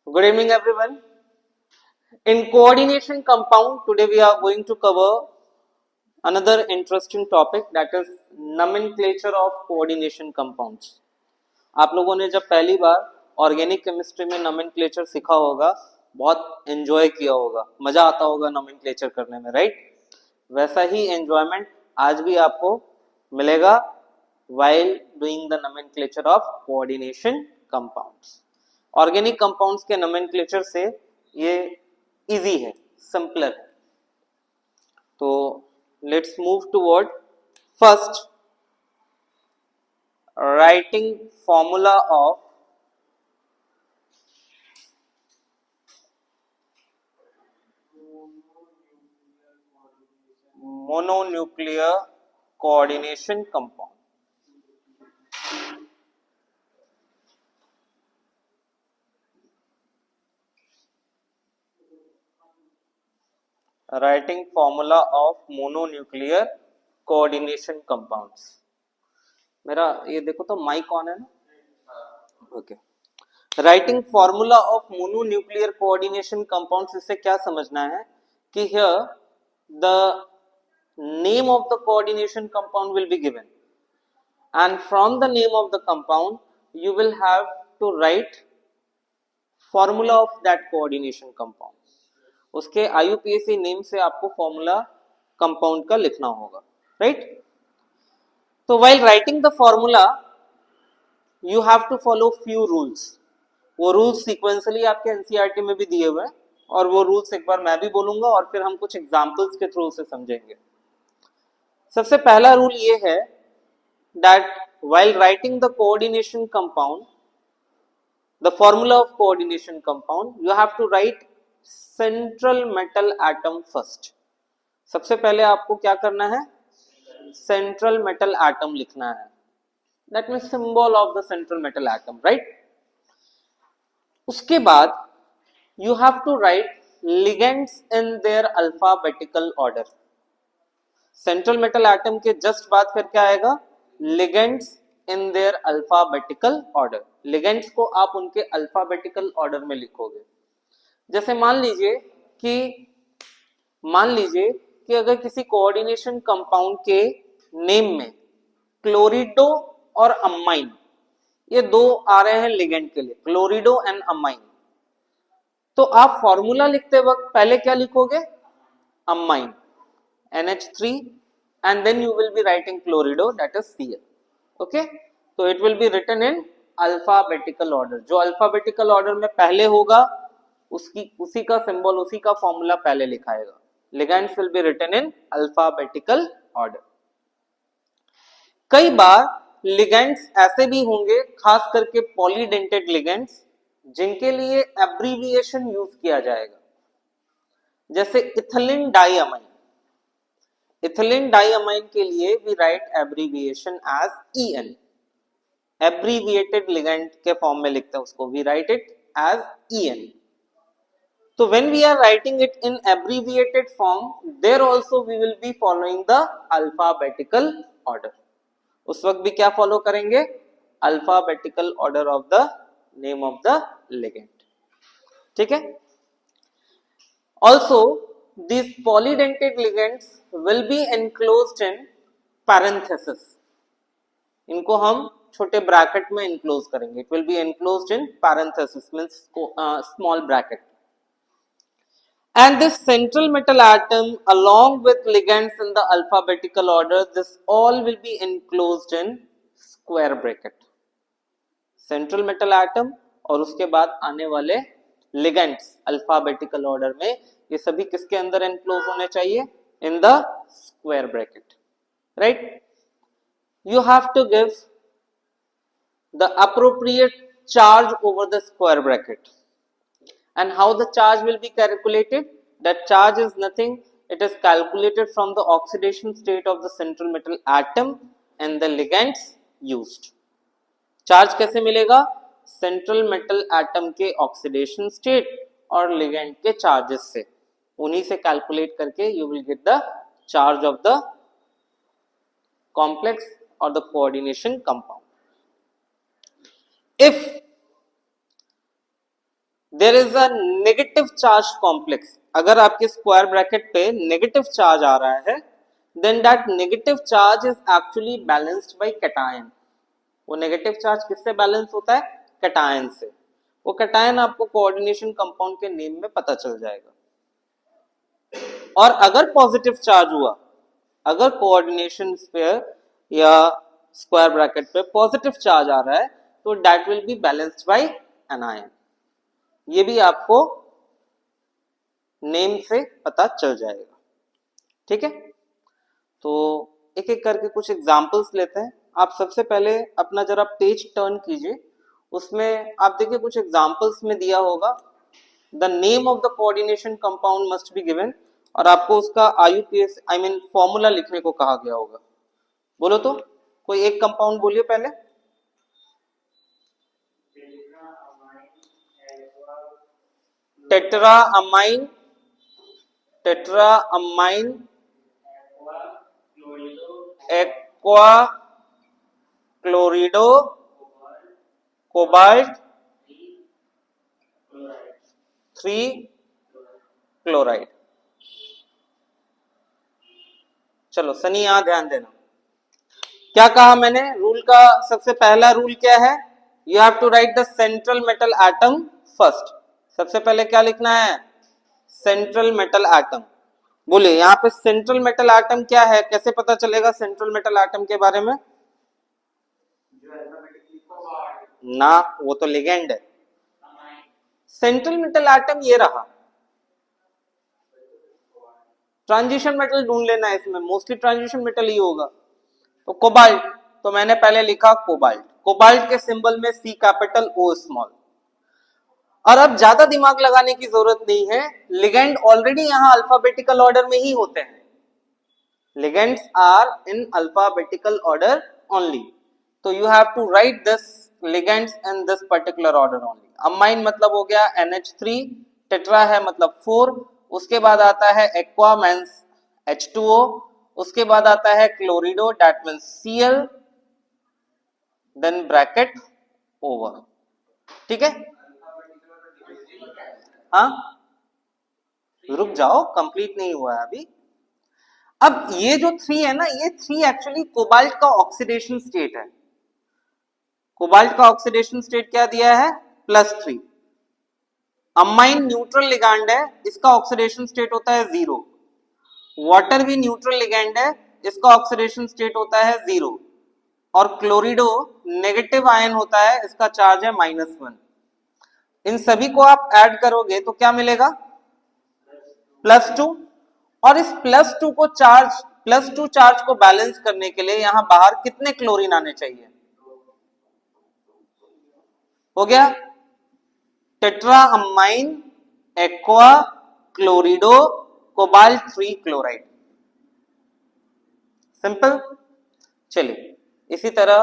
Good evening, everyone. In coordination compound, today we are going to cover another interesting topic, that is nomenclature of coordination compounds. आप लोगों ने जब पहली बार organic chemistry में nomenclature सीखा होगा, बहुत एंजॉय किया होगा, मजा आता होगा नोमेनक्लेचर करने में, राइट? वैसा ही एंजॉयमेंट आज भी आपको मिलेगा while doing the nomenclature of coordination compounds. Organic compounds के नोमेनक्लेचर से ये इजी है, सिंपलर है. तो let's move toward first writing formula of mononuclear coordination compound. Writing formula of mononuclear coordination compounds. मेरा ये देखो तो माइक ऑन है ना? Okay. Writing formula of mononuclear coordination compounds, इससे क्या समझना है कि here the name of the coordination compound will be given and from the name of the compound you will have to write formula of that coordination compound. उसके IUPAC name से आपको formula compound का लिखना होगा, right? तो while writing the formula you have to follow few rules. वो rules sequentially आपके NCERT में भी दिए हुए हैं और वो रूल्स एक बार मैं भी बोलूंगा और फिर हम कुछ एग्जांपल्स के थ्रू से समझेंगे. सबसे पहला रूल ये है that while writing the coordination compound, the formula of coordination compound, you have to write central metal atom first. सबसे पहले आपको क्या करना है? central metal atom लिखना है. that means symbol of the central metal atom, right? उसके बाद you have to write ligands in their alphabetical order. central metal atom के जस्ट बाद फिर क्या आएगा? ligands in their alphabetical order. ligands को आप उनके alphabetical order में लिखोगे. जैसे मान लीजिए कि अगर किसी कोऑर्डिनेशन कंपाउंड के नेम में क्लोरिडो और अमाइन, ये दो आ रहे हैं लिगेंड के लिए, क्लोरिडो एंड अमाइन, तो आप फॉर्मूला लिखते वक्त पहले क्या लिखोगे? Amine NH3 and then you will be writing chlorido, that is Cl. okay, so it will be written in alphabetical order. जो alphabetical order में पहले होगा उसी का सिंबल, उसी का फॉर्मूला पहले लिखाएगा. ligands will be written in alphabetical order. कई बार ligands ऐसे भी होंगे, खास करके पॉलीडेंटेड ligands, जिनके लिए एब्रीविएशन यूज किया जाएगा. जैसे इथिलीन डाइअमाइन. इथिलीन डाइअमाइन के लिए we write abbreviation as EN. Abbreviated ligand के फॉर्म में लिखते हैं उसको, we write it as EN. तो when we are writing it in abbreviated form, there also we will be following the alphabetical order. उस वक्त भी क्या फॉलो करेंगे? Alphabetical order of the name of the ligand. ठीक है? Also these polydentate ligands will be enclosed in parenthesis. इनको हम छोटे ब्रैकेट में enclose करेंगे. It will be enclosed in parenthesis, means small bracket. And this central metal atom along with ligands in the alphabetical order, this all will be enclosed in square bracket. Central metal atom और उसके बाद आने वाले ligands alphabetical order में, ये सभी किसके अंदर एनक्लोज होने चाहिए? In the square bracket, right? You have to give the appropriate charge over the square bracket. And how the charge will be calculated? That charge is nothing, it is calculated from the oxidation state of the central metal atom and the ligands used. Charge कैसे मिलेगा? Central metal atom के oxidation state और ligand के charges से, उन्हीं से calculate करके you will get the charge of the complex और the coordination compound. If there is a negative charge complex, अगर आपके स्क्वायर ब्रैकेट पे नेगेटिव चार्ज आ रहा है, then that negative charge is actually balanced by cation. वो negative charge किससे balance होता है? कैटायन से। वो कैटायन आपको कोऑर्डिनेशन कंपाउंड के नेम में पता चल जाएगा। और अगर पॉजिटिव चार्ज हुआ, अगर कोऑर्डिनेशन स्फीयर या स्क्वायर ब्रैकेट पे पॉजिटिव चार्ज आ रहा है, तो that will be balanced bye anion. ये भी आपको नेम से पता चल जाएगा। ठीक है, तो एक एक करके कुछ एग्जांपल्स लेते हैं। आप सबसे पहले अपना जरा पेज टर्न कीजिए, उसमें आप देखिए कुछ एग्जांपल्स में दिया होगा the name of the coordination compound must be given, और आपको उसका IUPAC फॉर्मूला लिखने को कहा गया होगा। बोलो तो, कोई एक कंपाउंड बोलिए पहले। Tetra amine, tetra amine aqua chlorido cobalt 3 chloride. चलो सनी यहां ध्यान देना, क्या कहा मैंने? रूल का सबसे पहला रूल क्या है? You have to write the central metal atom first. सबसे पहले क्या लिखना है? Central metal atom. बोले यहाँ पे सेंट्रल मेटल एटम क्या है, कैसे पता चलेगा सेंट्रल मेटल एटम के बारे में? ना, वो तो लिगेंड है। सेंट्रल मेटल एटम ये रहा। ट्रांजिशन मेटल ढूंढ लेना है, इसमें मोस्टली ट्रांजिशन मेटल ही होगा। तो कोबाल्ट, तो मैंने पहले लिखा कोबाल्ट। कोबाल्ट के सिंबल में C कैपिटल O स्मॉल। और अब ज्यादा दिमाग लगाने की जरूरत नहीं है, लिगेंड ऑलरेडी यहां अल्फाबेटिकल ऑर्डर में ही होते हैं। Ligands are in alphabetical order only, तो you have to write this ligands in this particular order only. Amine मतलब हो गया NH3, टेट्रा है मतलब 4, उसके बाद आता है एक्वा मींस H2O, उसके बाद आता है chlorido that means Cl, then bracket over. ठीक है, हाँ रुक जाओ, कंप्लीट नहीं हुआ है अभी। अब ये जो 3 है ना, ये 3 एक्चुअली कोबाल्ट का ऑक्सीडेशन स्टेट है। कोबाल्ट का ऑक्सीडेशन स्टेट क्या दिया है? +3। अमाइन न्यूट्रल लिगैंड है, इसका ऑक्सीडेशन स्टेट होता है 0। वाटर भी न्यूट्रल लिगैंड है, इसका ऑक्सीडेशन स्टेट होता है 0। और क्लोरिडो नेगेटिव आयन होता है, इसका चार्ज है -1। इन सभी को आप ऐड करोगे तो क्या मिलेगा? +2। और इस +2 चार्ज को बैलेंस करने के लिए यहां बाहर कितने क्लोरीन आने चाहिए? हो गया tetra amine aqua chlorido cobalt 3 chloride. Simple. चलिए इसी तरह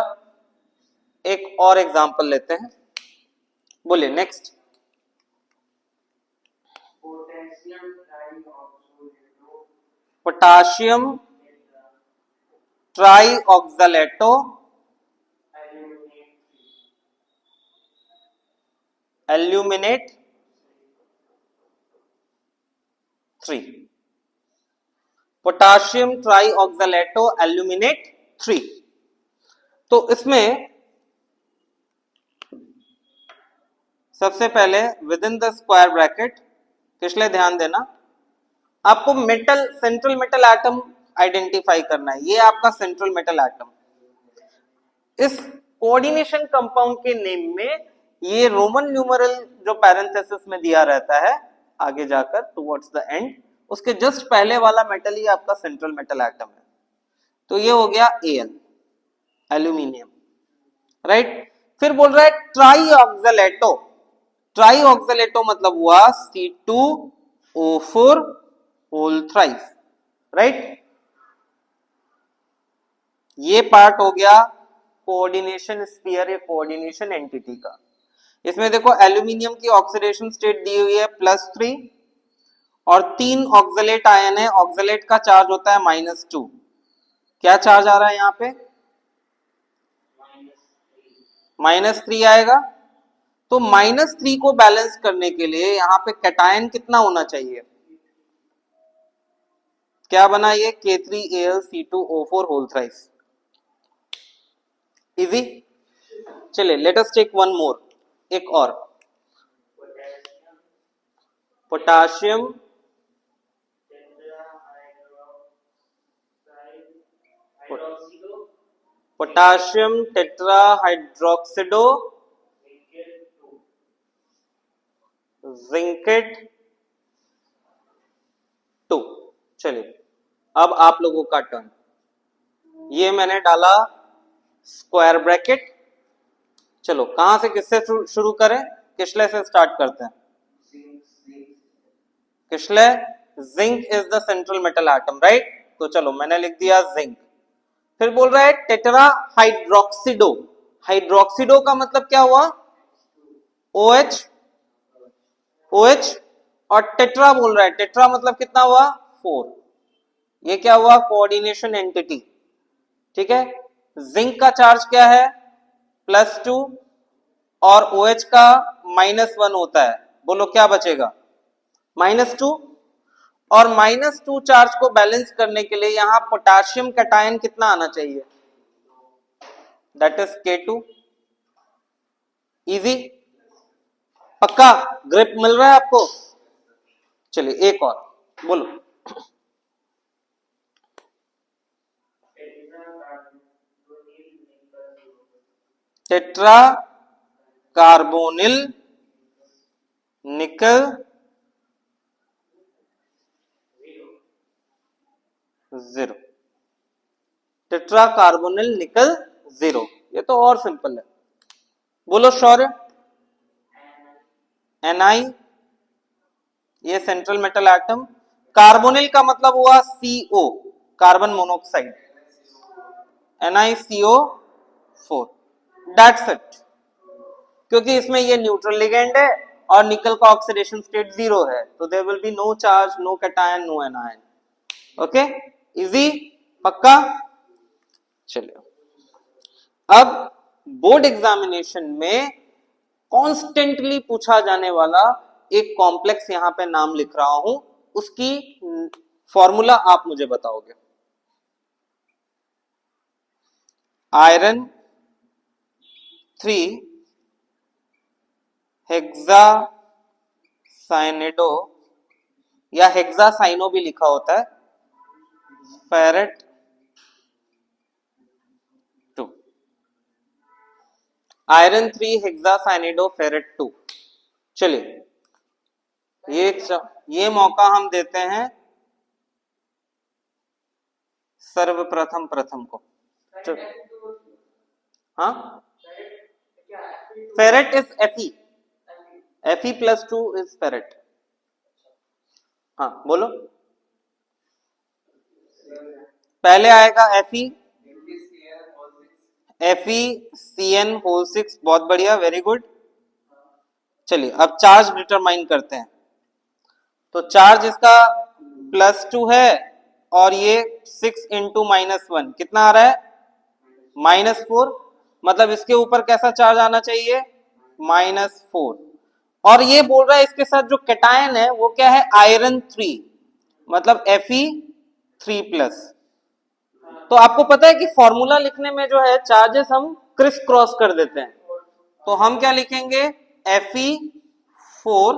एक और एग्जांपल लेते हैं। बोलिए next. Potassium trioxalato aluminate 3। Potassium trioxalato aluminate 3। तो इसमें सबसे पहले within the square bracket, पिछले ध्यान देना, आपको metal central metal atom identify करना है। ये आपका सेंट्रल मेटल एटम। इस कोऑर्डिनेशन कंपाउंड के नेम में ये रोमन न्यूमरल जो पैरेंथेसिस में दिया रहता है आगे जाकर टुवर्ड्स द एंड, उसके जस्ट पहले वाला मेटल ही आपका सेंट्रल मेटल एटम है। तो ये हो गया Al, एल्यूमिनियम, राइट। फिर बोल रहा है ट्राईऑक्सलेटो। ट्राईऑक्सलेटो मतलब हुआ C2O4 होल थ्राइस, राइट। ये पार्ट हो गया कोऑर्डिनेशन स्फीयर या कोऑर्डिनेशन एंटिटी का। इसमें देखो एल्यूमिनियम की ऑक्सीडेशन स्टेट दी हुई है +3 और 3 ऑक्सलेट आयन है। ऑक्सलेट का चार्ज होता है -2। क्या चार्ज आ रहा है यहाँ पे? -3 आएगा। तो -3 को बैलेंस करने के लिए यहां पे कैटायन कितना होना चाहिए? क्या बना ये K3Al C2O4 whole thrice. Easy. चलिए let us take one more, एक और। Potassium tetrahydroxido zincate 2। चलिए अब आप लोगों का टर्न। ये मैंने डाला स्क्वायर ब्रैकेट। चलो कहां से किससे शुरू करें? किसले से स्टार्ट करते हैं। किसले, zinc is the central metal atom, right. तो चलो मैंने लिख दिया जिंक। फिर बोल रहा है टेट्रा हाइड्रोक्सिडो। हाइड्रोक्सिडो का मतलब क्या हुआ? OH, OH। और टेट्रा बोल रहा है, टेट्रा मतलब कितना हुआ? 4। ये क्या हुआ? Coordination entity. ठीक है। जिंक का चार्ज क्या है? +2 और OH का -1 होता है। बोलो क्या बचेगा? -2। और -2 चार्ज को बैलेंस करने के लिए यहां पोटाशियम कैटायन कितना आना चाहिए? That is K2। इजी, पक्का ग्रिप मिल रहा है आपको? चलिए एक और बोलो। टेट्रा कार्बोनिल निकल 0। टेट्रा कार्बोनिल निकल 0। ये तो और सिंपल है। बोलो शौर्य। Ni, ये सेंट्रल मेटल एटम। कार्बोनिल का मतलब हुआ CO, carbon monoxide, NiCO4। That's it. क्योंकि इसमें ये न्यूट्रल लिगेंड है और निकल का ऑक्सीडेशन स्टेट 0 है, तो there will be no charge, no cation, no anion. Okay, easy, पक्का। चलिए अब बोर्ड एग्जामिनेशन में कॉन्स्टेंटली पूछा जाने वाला एक कॉम्प्लेक्स यहां पे नाम लिख रहा हूं, उसकी फॉर्मूला आप मुझे बताओगे। आयरन 3 हेक्सासाइनिडो या हेक्सासाइनो भी लिखा होता है, फेरेट 2। Iron 3 हेक्सासाइनिडो ferret 2। चलिए ये मौका हम देते हैं सर्वप्रथम को। हाँ, ferret is Fe+2 is ferret. हाँ बोलो। पहले आएगा FeCN6। बहुत बढ़िया, वेरी गुड। चलिए अब चार्ज डिटरमाइन करते हैं। तो चार्ज इसका +2 है और ये 6 × -1 कितना आ रहा है? -4। मतलब इसके ऊपर कैसा चार्ज आना चाहिए? -4। और ये बोल रहा है इसके साथ जो कैटायन है वो क्या है? आयरन 3, मतलब Fe3+। तो आपको पता है कि फॉर्मूला लिखने में जो है चार्जेस हम क्रिस क्रॉस कर देते हैं। तो हम क्या लिखेंगे? Fe4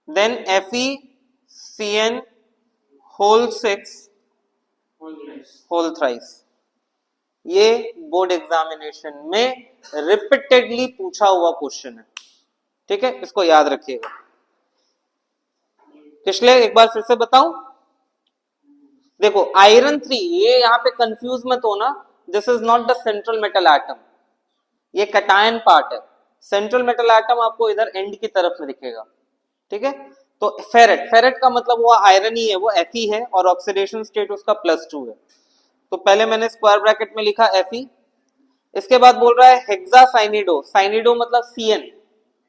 then FeCN6 whole thrice. ये बोर्ड एग्जामिनेशन में रिपीटेडली पूछा हुआ क्वेश्चन है। ठीक है, इसको याद रखिएगा। पिछले एक बार फिर से बताऊं। देखो आयरन 3, ये यहां पे कंफ्यूज मत होना, this is not the central metal atom, ये कैटायन पार्ट है। सेंट्रल मेटल एटम आपको इधर एंड की तरफ में दिखेगा। ठीक है, तो फेरेट का मतलब वो आयरन ही है, वो Fe है और ऑक्सीडेशन स्टेट उसका +2 है। तो पहले मैंने स्क्वायर ब्रैकेट में लिखा Fe। इसके बाद बोल रहा है हेक्सासाइनिडो, साइनिडो मतलब Cn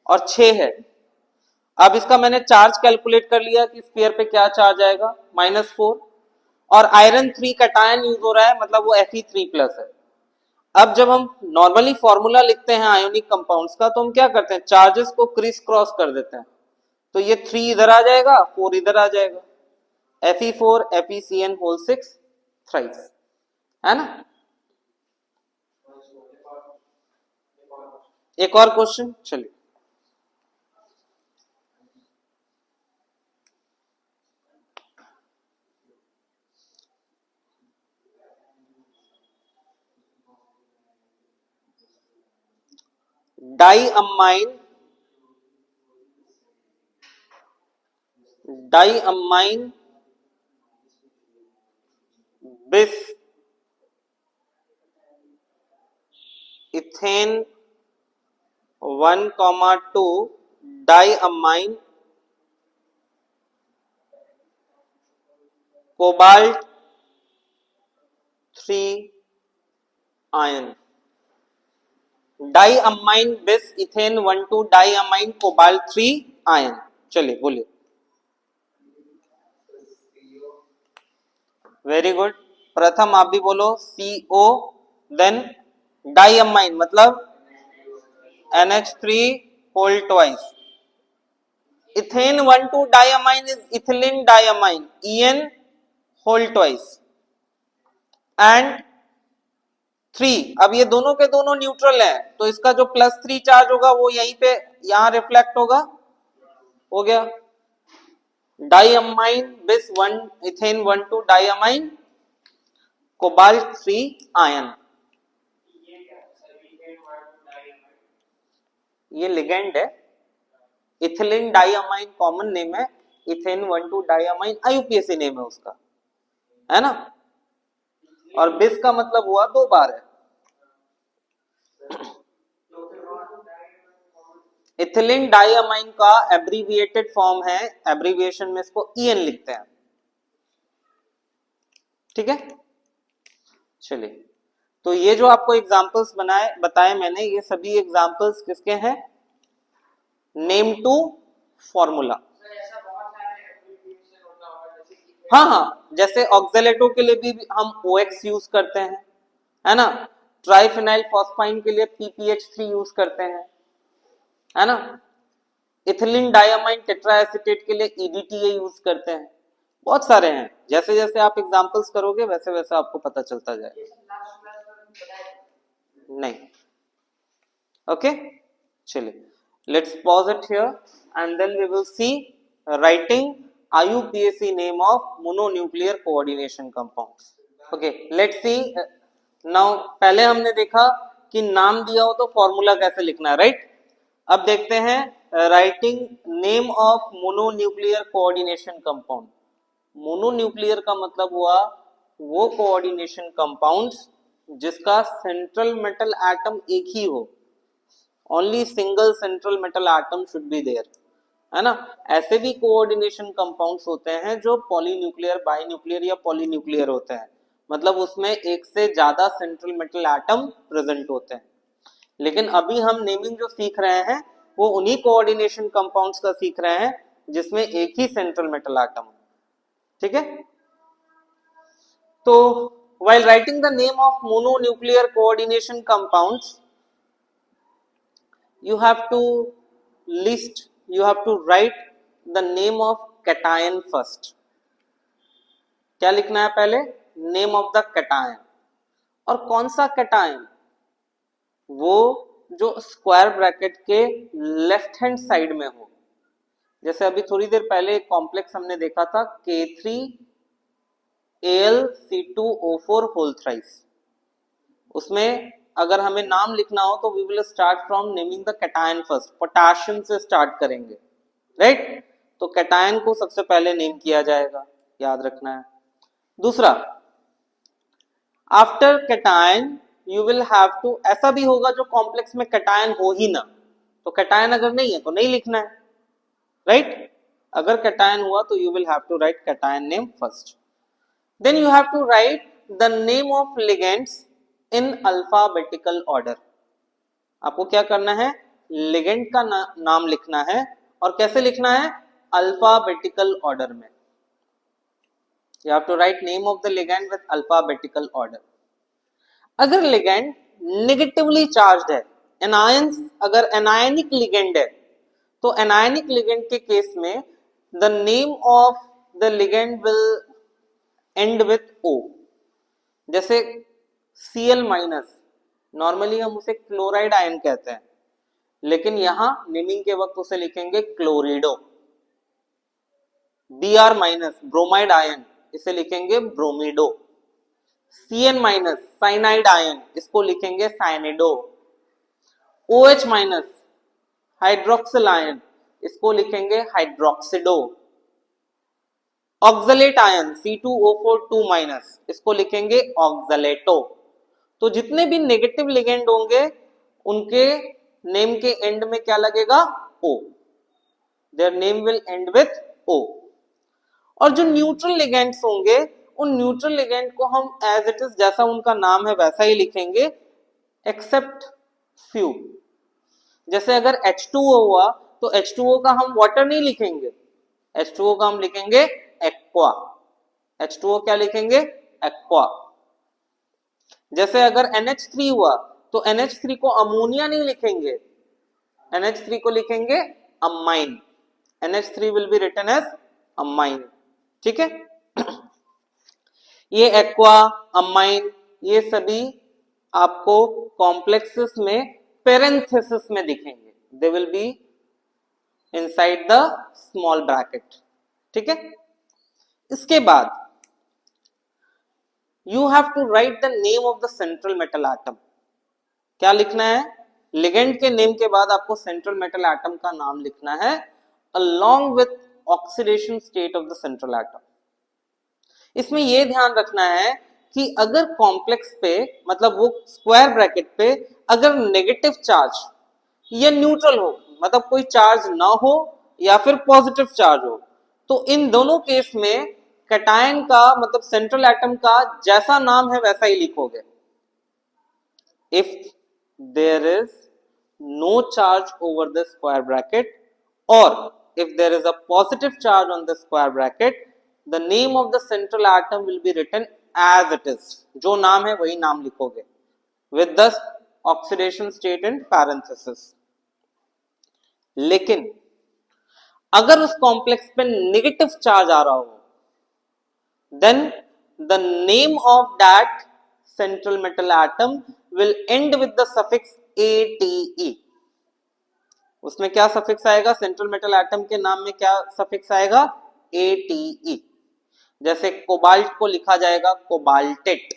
और 6 है। अब इसका मैंने चार्ज कैलकुलेट कर लिया कि स्फीयर पे क्या चार्ज आएगा, -4। और आयरन 3 कैटायन यूज हो रहा है, मतलब वो Fe3+ है। अब जब हम नॉर्मली फॉर्मूला लिखते हैं आयोनिक कंपाउंड्स का, तो हम क्या करते हैं, चार्जेस को क्रिस क्रॉस कर देते हैं। तो ये 3 इधर आ जाएगा, 4 इधर आ जाएगा, Fe4 FeCN होल 6 थ्राइस, है ना। एक और क्वेश्चन, चलिए। Diamine bis ethane 1,2 diamine cobalt 3 ion. Diamine bis ethane 1,2 diamine cobalt 3 ion. चलिए बोलिए। Very good. प्रथम आप भी बोलो CO, देन डाइअमाइन मतलब NH3 whole twice. Ethane 1,2 diamine is ethylene diamine, EN whole twice and 3। अब ये दोनों के दोनों न्यूट्रल है, तो इसका जो +3 चार्ज होगा वो यहीं पे यहां रिफ्लेक्ट होगा, हो गया। डाइअमाइन बिस 1 इथेन 1,2 डाइअमाइन कोबाल्ट 3 आयन। ये लिगेंड है, इथिलीन डाइअमाइन कॉमन नेम है, इथेन 1,2 डाइअमाइन IUPAC नेम है उसका, है ना। और बिस का मतलब हुआ 2 बार है। इथिलीन डाइअमाइन का एब्रीविएटेड फॉर्म है, एब्रीविएशन में इसको EN लिखते हैं, ठीक है। चलिए, तो ये जो आपको एग्जांपल्स बताए मैंने, ये सभी एग्जांपल्स किसके हैं, नेम टू फॉर्मूला। हाँ, जैसे ऑक्जेलेटो के लिए भी हम OX यूज करते हैं, है ना। ट्राइफिनाइल फॉस्फाइन के लिए PPH3 यूज करते हैं, है ना। इथिलीन डाइअमाइन टेट्राएसिटेट के लिए EDTA यूज करते हैं। बहुत सारे हैं, जैसे जैसे आप एग्जांपल्स करोगे वैसे वैसे आपको पता चलता जाएगा। नहीं, ओके। चलिए, let's pause it here and then we will see writing IUPAC name of mononuclear coordination compounds. Okay, let's see now. पहले हमने देखा कि नाम दिया हो तो फॉर्मूला कैसे लिखना है, राइट। अब देखते हैं writing name of mononuclear coordination compound. Mononuclear का मतलब हुआ वो कोऑर्डिनेशन कंपाउंड्स जिसका सेंट्रल मेटल एटम एक ही हो, only single central metal atom should be there, है ना। ऐसे भी कोऑर्डिनेशन कंपाउंड्स होते हैं जो पॉलीन्यूक्लियर, बाइन्यूक्लियर या पॉलीन्यूक्लियर होते हैं, मतलब उसमें एक से ज्यादा सेंट्रल मेटल एटम प्रेजेंट होते हैं। लेकिन अभी हम नेमिंग जो सीख रहे हैं वो उन्हीं कोऑर्डिनेशन कंपाउंड्स का सीख रहे हैं जिसमें एक ही सेंट्रल मेटल एटम, ठीक है। तो while writing the name of mononuclear coordination compounds, you have to write the name of cation first. क्या लिखना है पहले, नेम ऑफ द कैटायन। और कौन सा कैटायन, वो जो स्क्वायर ब्रैकेट के लेफ्ट हैंड साइड में हो। जैसे अभी थोड़ी देर पहले एक कॉम्प्लेक्स हमने देखा था K3Al2CO4 होल थ्राइस, उसमें अगर हमें नाम लिखना हो तो we will start from naming the cation first, potassium से स्टार्ट करेंगे, राइट। तो कैटायन को सबसे पहले नेम किया जाएगा, याद रखना है। दूसरा, after cation you will have to, ऐसा भी होगा जो कॉम्प्लेक्स में कैटायन हो ही ना, तो कैटायन अगर नहीं है तो नहीं लिखना है, राइट। अगर कैटायन हुआ तो you will have to write cation name first. Then you have to write the name of ligands in alphabetical order. आपको क्या करना है, लिगेंड का नाम लिखना है, और कैसे लिखना है, अल्फाबेटिकल ऑर्डर में। You have to write name of the ligand with alphabetical order. अगर ligand नेगेटिवली चार्ज्ड है, एनायंस अगर एनायनिक लिगेंड है तो एनायनिक लिगेंड के केस में the name of the ligand will and with O। जैसे Cl minus, normally हम उसे क्लोराइड आयन कहते हैं, लेकिन यहां नेमिंग के वक्त उसे लिखेंगे क्लोरिडो। Br माइनस ब्रोमाइड आयन, इसे लिखेंगे ब्रोमिडो। Cn माइनस साइनाइड आयन, इसको लिखेंगे साइनिडो। OH माइनस हाइड्रोक्सिल आयन, इसको लिखेंगे हाइड्रोक्सिडो। ऑक्सलेट आयन C2O4 माइनस, इसको लिखेंगे ऑक्सलेटो। तो जितने भी नेगेटिव लिगेंड होंगे उनके नेम के एंड में क्या लगेगा? O। Their name will and with O। और जो न्यूट्रल लिगेंड्स होंगे उन न्यूट्रल लिगेंड को हम एज इट इज जैसा उनका नाम है वैसा ही लिखेंगे, एक्सेप्ट फ्यू। जैसे अगर H2O हुआ तो H2O का हम वाटर नहीं लिखेंगे, H2O का हम लिखेंगे एक्वा। H2O क्या लिखेंगे? एक्वा। जैसे अगर NH3 हुआ तो NH3 को अमोनिया नहीं लिखेंगे, NH3 को लिखेंगे amine. NH3 will be written as amine. ठीक है। ये एक्वा, अमाइन, ये सभी आपको कॉम्प्लेक्सेस में पेरेंथेसिस में दिखेंगे, they will be inside the small bracket. ठीक है। इसके बाद you have to write the name of the central metal atom. क्या लिखना है? लिगेंड के नेम के बाद आपको सेंट्रल मेटल एटम का नाम लिखना है along with oxidation state of the central atom. इसमें यह ध्यान रखना है कि अगर कॉम्प्लेक्स पे, मतलब वो स्क्वायर ब्रैकेट पे अगर नेगेटिव चार्ज या न्यूट्रल हो, मतलब कोई चार्ज ना हो या फिर पॉजिटिव चार्ज हो, तो इन दोनों केस में कैटायन का मतलब सेंट्रल एटम का जैसा नाम है वैसा ही लिखोगे। If there is no charge over the square bracket और if there is a positive charge on the square bracket, the name of the central atom will be written as it is। जो नाम है वही नाम लिखोगे with the oxidation state in parenthesis। लेकिन अगर उस कॉम्प्लेक्स पे नेगेटिव चार्ज आ रहा हो, then the name of that central metal atom will end with the suffix ATE। उसमें क्या सफिक्स आएगा? सेंट्रल मेटल एटम के नाम में क्या सफिक्स आएगा? ATE। जैसे कोबाल्ट को लिखा जाएगा कोबाल्टेट,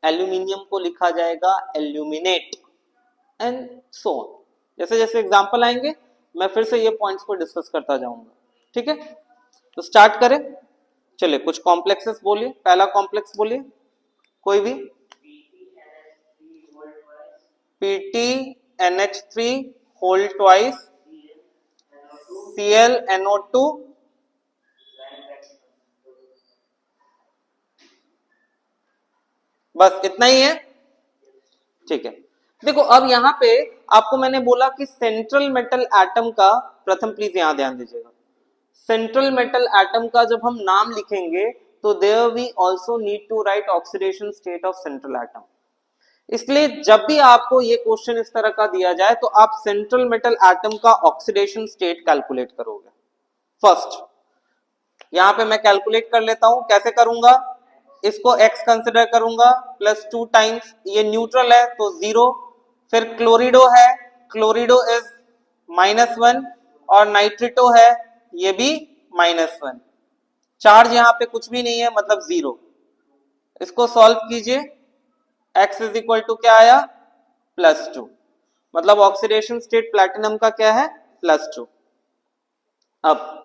एल्यूमिनियम को लिखा जाएगा एल्यूमिनेट, एंड सो ऑन। जैसे जैसे एग्जांपल आएंगे मैं फिर से ये पॉइंट्स को डिस्कस करता जाऊंगा। ठीक है, तो स्टार्ट करें। चलिए कुछ कॉम्प्लेक्सेस बोलिए। पहला कॉम्प्लेक्स बोलिए कोई भी। PTNH3 whole twice ClNO2 बस इतना ही है। ठीक है, देखो अब यहां पे आपको मैंने बोला कि सेंट्रल मेटल एटम का, प्रथम प्लीज यहां ध्यान दीजिएगा, सेंट्रल मेटल एटम का जब हम नाम लिखेंगे तो there we also need to write oxidation state of central atom. इसलिए जब भी आपको ये क्वेश्चन इस तरह का दिया जाए तो आप सेंट्रल मेटल एटम का ऑक्सीडेशन स्टेट कैलकुलेट करोगे। फर्स्ट यहां पे मैं कैलकुलेट कर लेता हूं। कैसे करूंगा? इसको x कंसिडर करूंगा +2 टाइम्स, ये न्यूट्रल है तो 0, फिर क्लोरिडो है, क्लोरिडो इज -1 और नाइट्रिटो है ये भी -1। चार्ज यहां पे कुछ भी नहीं है मतलब 0। इसको सॉल्व कीजिए, x इज इक्वल टू क्या आया? +2। मतलब ऑक्सीडेशन स्टेट प्लैटिनम का क्या है? +2। अब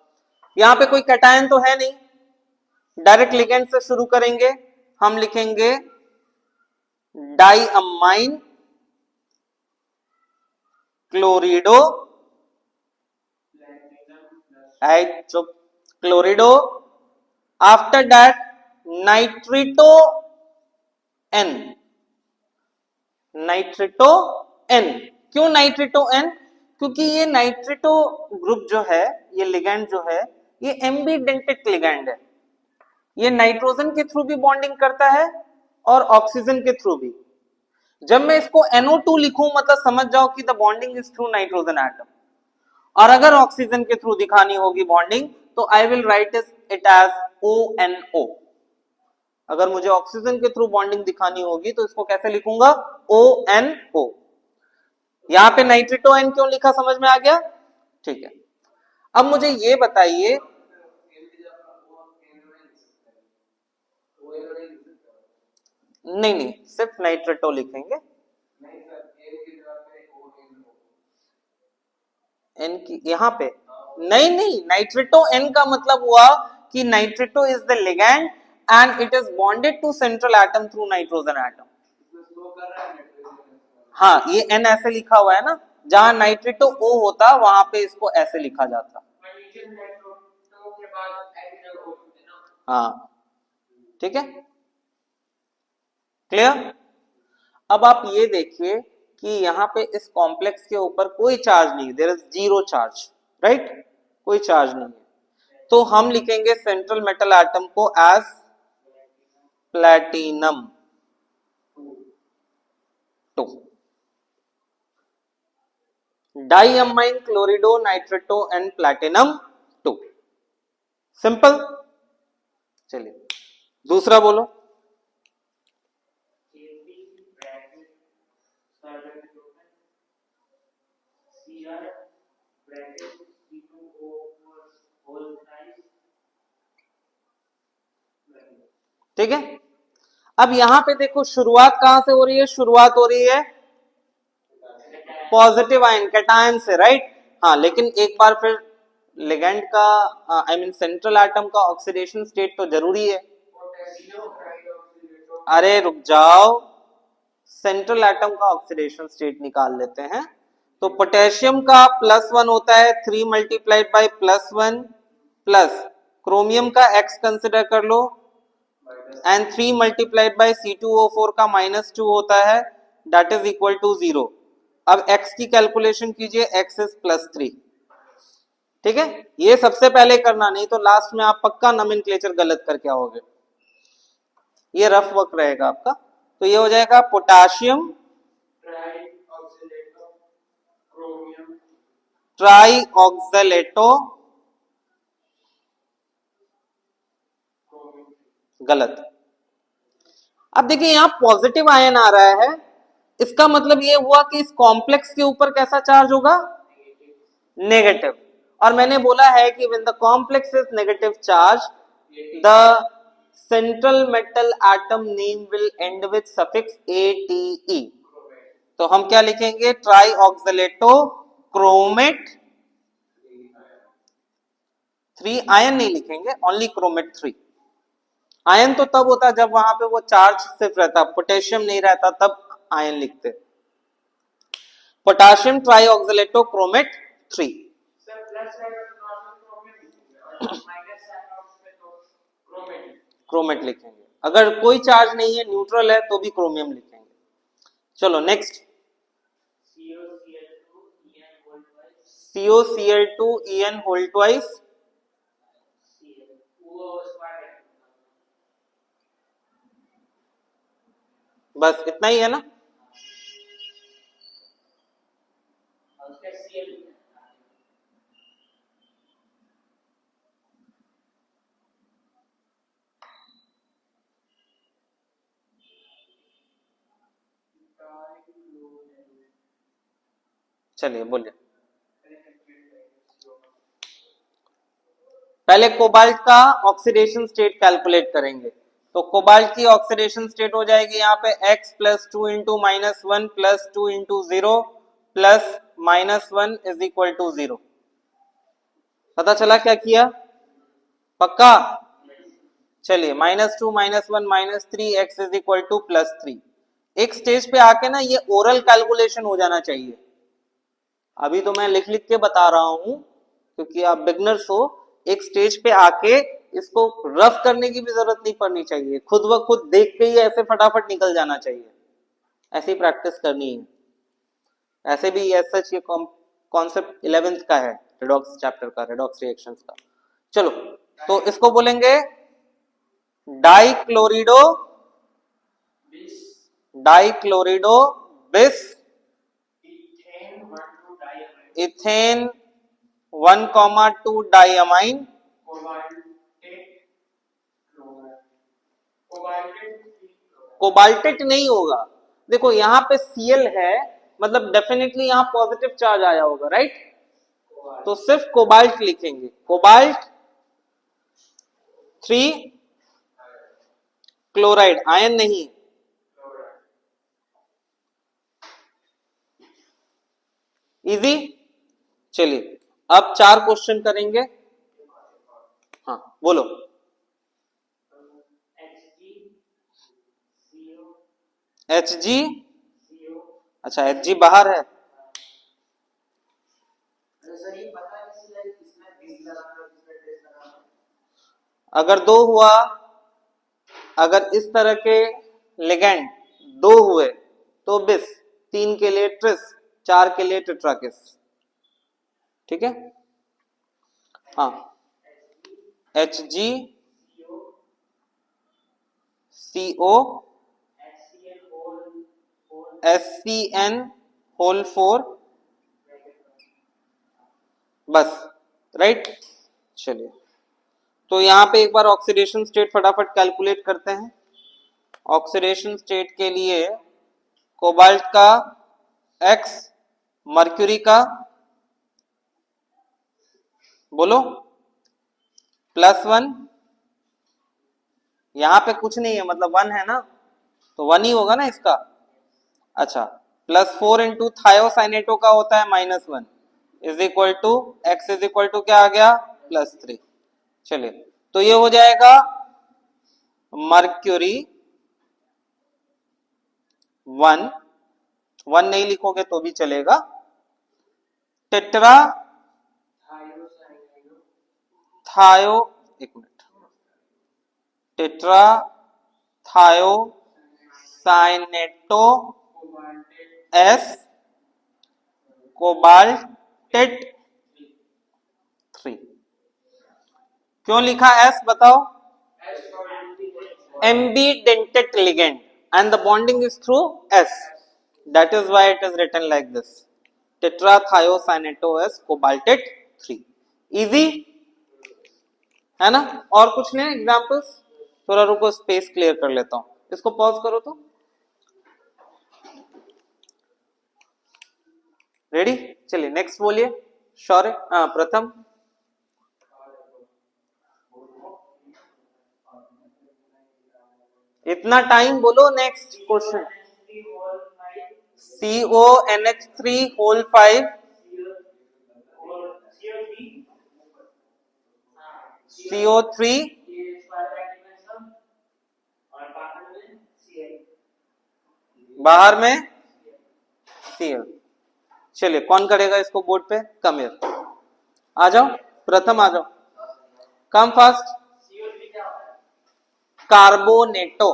यहां पे कोई कैटायन तो है नहीं, डायरेक्ट लिगेंड से शुरू करेंगे। हम लिखेंगे diammine chlorido, chlorido, after that nitrito N, nitrito N। क्यों नाइट्रिटो N? क्योंकि ये नाइट्रिटो ग्रुप जो है, ये लिगेंड जो है, ये एम्बिडेंटिक लिगेंड है। ये नाइट्रोजन के थ्रू भी बॉन्डिंग करता है और ऑक्सीजन के थ्रू भी। जब मैं इसको NO2 लिखूं मतलब समझ जाओ कि the bonding is through nitrogen atom, और अगर ऑक्सीजन के थ्रू दिखानी होगी बॉन्डिंग तो I will write it as ONO। अगर मुझे ऑक्सीजन के थ्रू बॉन्डिंग दिखानी होगी तो इसको कैसे लिखूंगा, ONO। यहां पे नाइट्रेटो एन क्यों लिखा, समझ में आ गया? ठीक है, अब मुझे ये बताइए, नहीं नहीं सिर्फ नाइट्रेटो लिखेंगे, एन की यहाँ पे, नहीं नहीं नाइट्रेटो एन का मतलब हुआ कि nitrato is the ligand and it is bonded to central atom through nitrogen atom. हाँ ये एन ऐसे लिखा हुआ है ना, जहां नाइट्रेटो ओ होता वहां पे इसको ऐसे लिखा जाता। हाँ ठीक है, क्लियर। अब आप ये देखिए कि यहाँ पे इस कॉम्प्लेक्स के ऊपर कोई चार्ज नहीं, there is zero charge, right, कोई चार्ज नहीं है, तो हम लिखेंगे सेंट्रल मेटल एटम को as platinum 2। Diammine chlorido nitrato and platinum 2, simple. चलिए दूसरा बोलो। ठीक है, अब यहां पे देखो शुरुआत कहां से हो रही है, शुरुआत हो रही है पॉजिटिव आयन कैटायन से, राइट। हाँ लेकिन एक बार फिर लिगेंड का आई मीन सेंट्रल एटम का ऑक्सीडेशन स्टेट तो जरूरी है। अरे रुक जाओ, सेंट्रल एटम का ऑक्सीडेशन स्टेट निकाल लेते हैं। तो पोटेशियम का +1 होता है 3 मल्टीप्लाइड बाई +1 प्लस क्रोमियम का x कंसिडर कर लो एंड 3 मल्टीप्लाइड बाई C2O4 का -2 होता है, दैट इज इक्वल टू 0। अब x की कैलकुलेशन कीजिए, x इज +3। ठीक है, ये सबसे पहले करना, नहीं तो लास्ट में आप पक्का नोमेनक्लेचर गलत करके आओगे। ये रफ वर्क रहेगा आपका। तो ये हो जाएगा पोटाशियम ट्राई ऑक्सलेटो, गलत। अब देखिए यहां पॉजिटिव आयन आ रहा है, इसका मतलब ये हुआ कि इस कॉम्प्लेक्स के ऊपर कैसा चार्ज होगा, नेगेटिव। और मैंने बोला है कि when the complex is negative charge the central metal atom name will and with suffix ATE। तो हम क्या लिखेंगे, ट्राई ऑक्सलेटो क्रोमेट 3, आयन नहीं लिखेंगे, ओनली क्रोमेट 3। आयन तो तब होता जब वहां पे वो चार्ज सिर्फ रहता, पोटेशियम नहीं रहता, तब आयन लिखते। Potassium tri ऑक्सलेटो chromate 3। क्रोमेट लिखेंगे, अगर कोई चार्ज नहीं है न्यूट्रल है तो भी क्रोमियम लिखेंगे। चलो नेक्स्ट, COCl2 होल ट्वाइस, बस इतना ही है ना। चलिए बोलिए, पहले कोबाल्ट का ऑक्सीडेशन स्टेट कैलकुलेट करेंगे। तो कोबाल्ट की ऑक्सीडेशन स्टेट हो जाएगी यहाँ पे x + 2 × -1 + 2 × 0 + -1 इज इक्वल टू 0। पता चला क्या किया, पक्का। चलिए -2 -1 -3 x इज इक्वल टू +3। एक स्टेज पे आके ना ये ओरल कैलकुलेशन हो जाना चाहिए। अभी तो मैं लिख लिख के बता रहा हूं क्योंकि आप बिगनर्स हो, एक स्टेज पे आके इसको रफ करने की भी जरूरत नहीं पड़नी चाहिए, खुद व खुद देख के ही ऐसे फटाफट निकल जाना चाहिए, ऐसी प्रैक्टिस करनी है। ऐसे भी एज सच ये कॉन्सेप्ट 11th का है, रेडॉक्स चैप्टर का, रेडॉक्स रिएक्शंस का। चलो तो इसको बोलेंगे डाइक्लोरिडो डाइक्लोरिडो बिस इथेन 1,2 डाइअमाइन कोबाल्टेट नहीं होगा। देखो यहां पे Cl है, मतलब डेफिनेटली यहां पॉजिटिव चार्ज आया होगा, राइट? तो सिर्फ कोबाल्ट लिखेंगे, कोबाल्ट 3 क्लोराइड, आयन नहीं। इजी। चलिए अब 4 क्वेश्चन करेंगे। हाँ बोलो। Hg, अच्छा Hg बाहर है। अगर 2 हुआ, अगर इस तरह के लिगेंड 2 हुए तो बिस, 3 के लिए ट्रिस, 4 के लिए टेट्राकिस। ठीक है। हाँ Hg CO SCN होल 4, बस, राइट। चलिए तो यहां पे एक बार ऑक्सीडेशन स्टेट फटाफट कैलकुलेट करते हैं। ऑक्सीडेशन स्टेट के लिए कोबाल्ट का X, मर्क्यूरी का बोलो +1, यहां पे कुछ नहीं है मतलब 1 है ना, तो 1 ही होगा ना इसका। अच्छा +4 इंटू थायोसाइनेटो का होता है -1 is equal to x is equal to क्या आ गया +3। चलिए तो ये हो जाएगा मर्क्यूरी 1 नहीं लिखोगे तो भी चलेगा, टेट्रा थायो, एक मिनट, टेट्रा थायो साइनेटो एस कोबाल्टेट 3। क्यों लिखा एस बताओ? ambidentate ligand and the bonding is through S, that is why it is written like this, tetrathiocyanato S cobaltate 3। easy है ना? और कुछ नहीं एग्जांपल्स? थोड़ा रुको स्पेस क्लियर कर लेता हूं, इसको पॉज करो तो। रेडी? चलिए नेक्स्ट बोलिए। शौर्य, प्रथम। इतना टाइम बोलो, next question. CONH3 whole 5, CO3 बाहर में Cl। चलिए कौन करेगा इसको बोर्ड पे? कम हियर, आ जाओ प्रथम, आ जाओ, come fast. Carbonato,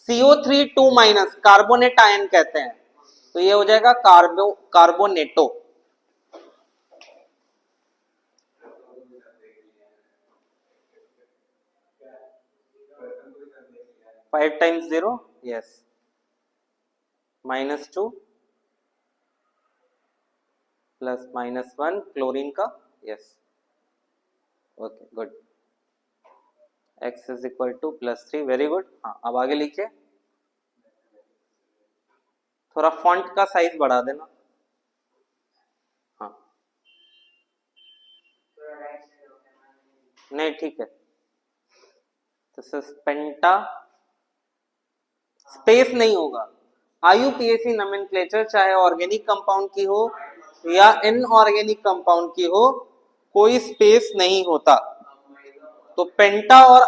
CO3 2- carbonate ion कहते हैं, तो ये हो जाएगा carbonato. 5 times 0, yes, -2 plus -1 chlorine का, yes, okay good. x is equal to +3, very good. हाँ अब आगे लिखिए, थोड़ा फॉन्ट का साइज बढ़ा देना। हाँ नहीं ठीक है, दिस इज पेंटा, स्पेस नहीं होगा। IUPAC नोमेनक्लेचर चाहे ऑर्गेनिक कंपाउंड की हो या इनऑर्गेनिक कंपाउंड की हो, कोई स्पेस नहीं होता। तो पेंटा और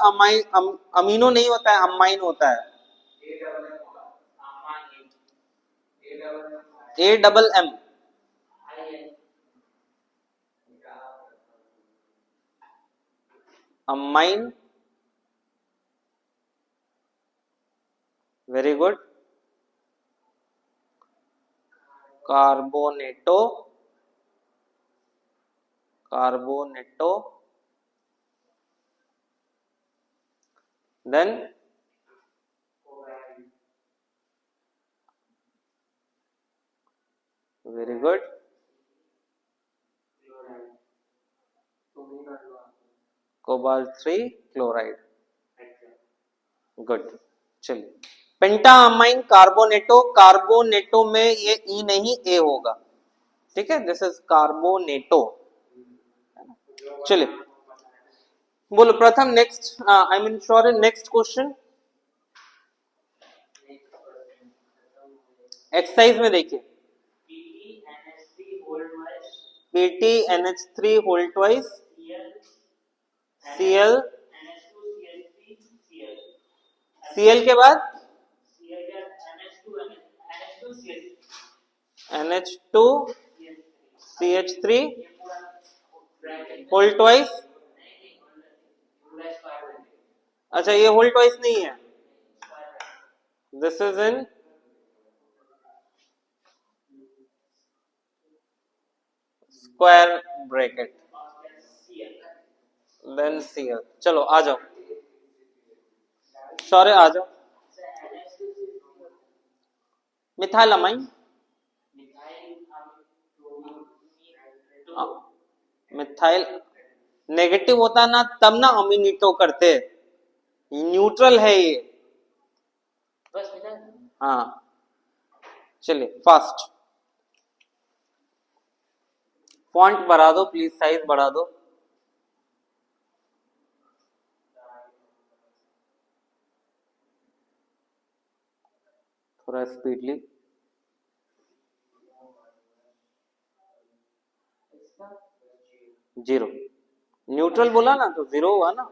अमीनो नहीं होता है, अमाइन होता है। AMM, amine, very good. Carbonato, carbonato, then very good. Cobalt 3 chloride. Good. चलिए, पेंटामाइन कार्बोनेटो. कार्बोनेटो में ये ई नहीं ए होगा. ठीक है, दिस इज कार्बोनेटो. चलिए बोलो प्रथम. Next, I mean sorry, next question. Exercise में देखिए, PtNH3 whole twice Cl. Cl के बाद NH2 CH3 होल ट्वाइस. अच्छा, ये होल ट्वाइस नहीं है. This is in square bracket. Then Cl. चलो आ जाओ, सॉरी आ जाओ. मिथाइलामाइन. मिथाइल नेगेटिव होता ना तब ना अमीनिटो करते. न्यूट्रल है ये. हाँ, चलिए फास्ट. फॉन्ट बढ़ा दो प्लीज, साइज बढ़ा दो. थोड़ा स्पीडली. जीरो. न्यूट्रल बोला ना तो जीरो हुआ ना.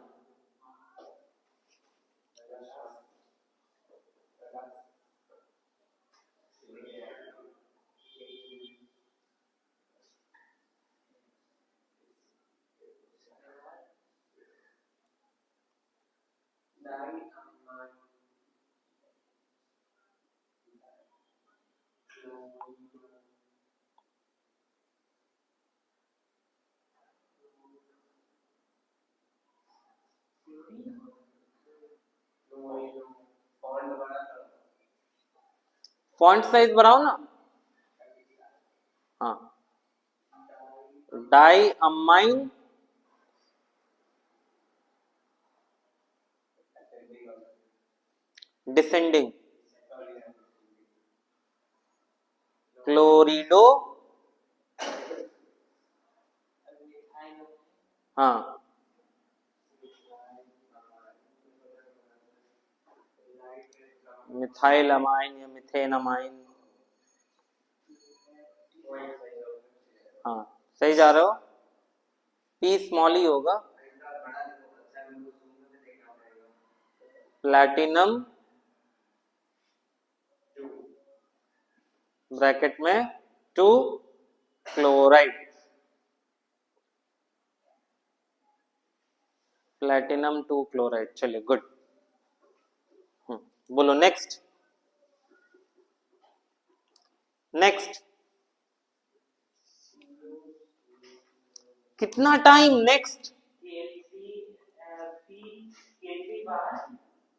फॉन्ट साइज बढ़ाओ ना. हाँ. Diammine descending. क्लोरिडो. हाँ. मिथाइल अमाइन या मिथेन अमाइन. हाँ, सही जा रहे हो. पी स्मॉल ही होगा. प्लैटिनम ब्रैकेट में 2 क्लोराइड. Platinum 2 chloride. चलिए गुड. बोलो नेक्स्ट. नेक्स्ट. कितना time next.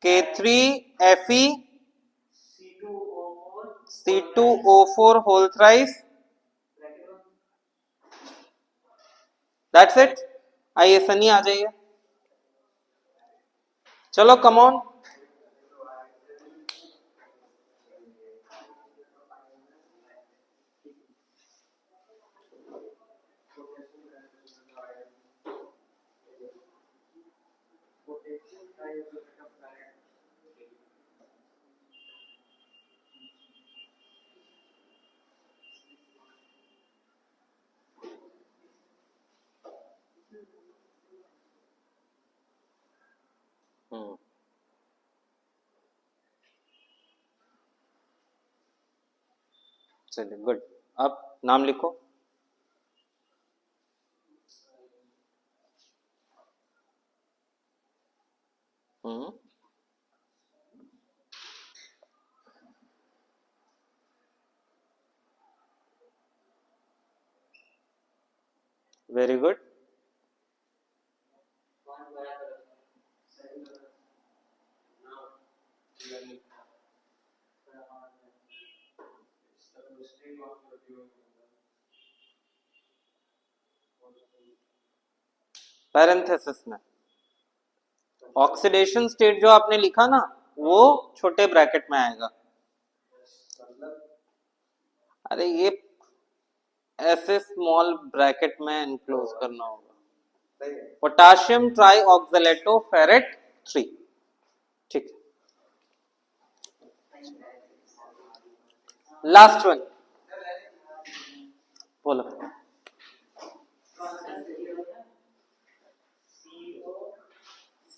K3Fe C2O4 whole thrice. That's it. आइए सनी आ जाइए. चलो कम ऑन. चलिए गुड. अब नाम लिखो. Very good. पैरेंथेसिस में। ऑक्सीडेशन स्टेट जो आपने लिखा ना वो छोटे ब्रैकेट में आएगा। अरे ये ऐसे स्मॉल ब्रैकेट में एनक्लोज करना होगा। Potassium tri oxalato ferrate 3। ठीक है, लास्ट वन बोलो।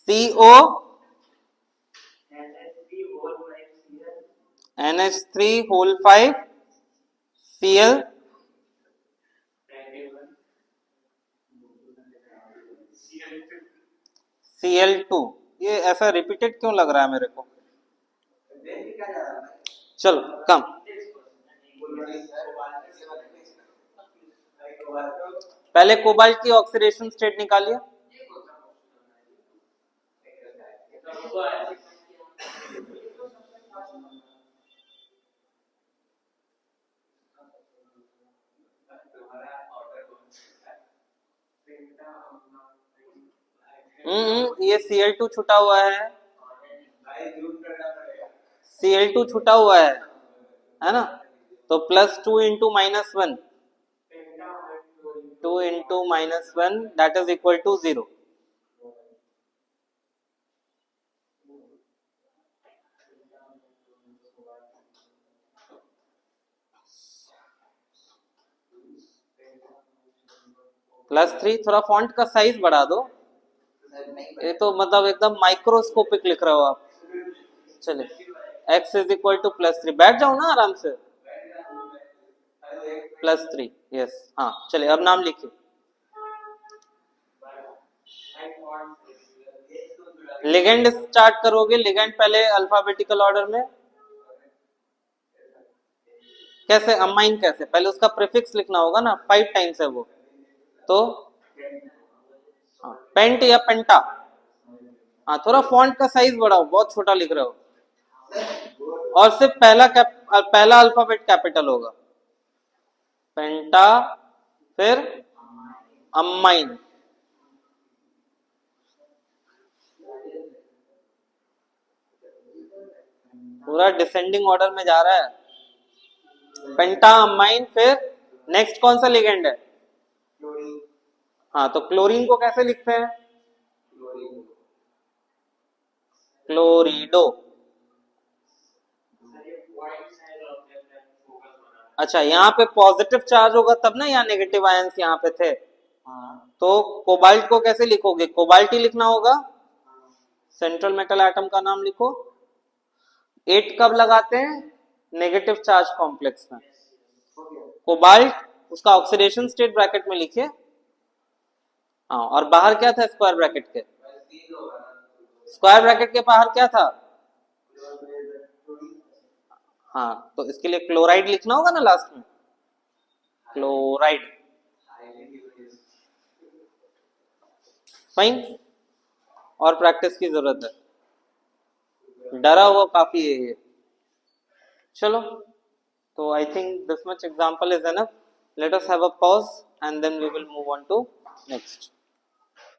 CO NH3 whole 5 Cl Cl2। ये ऐसा रिपीटेड क्यों लग रहा है मेरे को? चलो कम। पहले कोबाल्ट की ऑक्सीडेशन स्टेट निकालिए। ये Cl2 छुटा हुआ है, Cl2 छुटा हुआ है ना? तो +2 into -1, 2 into -1 that is equal to 0। +3। थोड़ा फॉन्ट का साइज बढ़ा दो, ये तो मतलब एकदम माइक्रोस्कोपिक लिख रहे हो आप। चलिए x इज इक्वल टू +3, बैठ जाओ ना आराम से। +3 यस। हाँ चलिए अब नाम लिखिए। लिगेंड स्टार्ट करोगे, लिगेंड पहले अल्फाबेटिकल ऑर्डर में। कैसे अमाइन? कैसे? पहले उसका प्रीफिक्स लिखना होगा ना, 5 टाइम्स है वो। तो पेंट या पेंटा। हाँ थोड़ा फॉन्ट का साइज बढ़ाओ, बहुत छोटा लिख रहे हो। और सिर्फ पहला अल्फाबेट कैपिटल होगा। पेंटा फिर अमाइन। पूरा डिसेंडिंग ऑर्डर में जा रहा है। पेंटा अमाइन, फिर नेक्स्ट कौन सा लिगेंड है? हाँ तो क्लोरीन को कैसे लिखते हैं? क्लोरिडो। अच्छा यहाँ पे पॉजिटिव चार्ज होगा तब ना, यहाँ नेगेटिव आयंस यहाँ पे थे। तो कोबाल्ट को कैसे लिखोगे? कोबाल्ट ही लिखना होगा। सेंट्रल मेटल एटम का नाम लिखो। 8 कब लगाते हैं? नेगेटिव चार्ज कॉम्प्लेक्स में। कोबाल्ट उसका ऑक्सीडेशन स्टेट ब्रैकेट में लिखिए। हाँ और बाहर क्या था स्क्वायर ब्रैकेट के? स्क्वायर ब्रैकेट के बाहर क्या था? हाँ तो इसके लिए क्लोराइड लिखना होगा ना लास्ट में। क्लोराइड। फाइन। और प्रैक्टिस की जरूरत है, डरा हुआ काफी है ये। चलो तो I think this much example is enough. Let us have a pause and then we will move on to next.